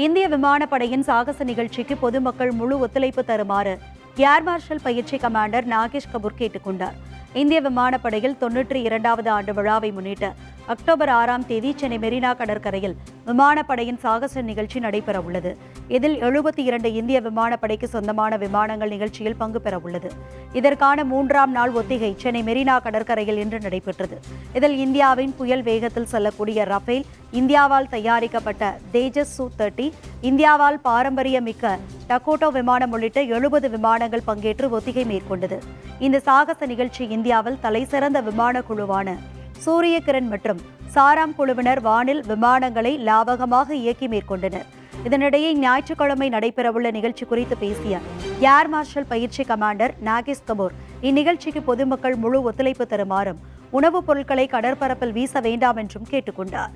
இந்திய விமானப்படையின் சாகச நிகழ்ச்சிக்கு பொதுமக்கள் முழு ஒத்துழைப்பு தருமாறு ஏர் மார்ஷல் பயிற்சி கமாண்டர் நாகேஷ் கபூர் கேட்டுக் கொண்டார். இந்திய விமானப்படையில் 92வது ஆண்டு விழாவை முன்னிட்டு அக்டோபர் 6ஆம் தேதி சென்னை மெரினா கடற்கரையில் விமானப்படையின் சாகச நிகழ்ச்சி நடைபெறவுள்ளது. இதில் 72 இந்திய விமானப்படைக்கு சொந்தமான விமானங்கள் நிகழ்ச்சியில் பங்கு பெறவுள்ளது. இதற்கான 3ஆம் நாள் ஒத்திகை சென்னை மெரினா கடற்கரையில் இன்று நடைபெற்றது. இதில் இந்தியாவின் புயல் வேகத்தில் செல்லக்கூடிய ரஃபேல், இந்தியாவால் தயாரிக்கப்பட்ட தேஜஸ் Su-30, இந்தியாவால் பாரம்பரியமிக்க டகோட்டா விமானம் உள்ளிட்ட 70 விமானங்கள் பங்கேற்று ஒத்திகை மேற்கொண்டது. இந்த சாகச நிகழ்ச்சி இந்தியாவில் தலைசிறந்த விமான குழுவான சூரிய கிரண் மற்றும் சாராம் குழுவினர் வானில் விமானங்களை லாபகமாக இயக்கி மேற்கொண்டனர். இதனிடையே ஞாயிற்றுக்கிழமை நடைபெறவுள்ள நிகழ்ச்சி குறித்து பேசிய ஏர் மார்ஷல் பயிற்சி கமாண்டர் நாகேஷ் கபூர், இந்நிகழ்ச்சிக்கு பொதுமக்கள் முழு ஒத்துழைப்பு தருமாறும், உணவுப் பொருட்களை கடற்பரப்பில் வீச வேண்டாம் என்றும் கேட்டுக்கொண்டார்.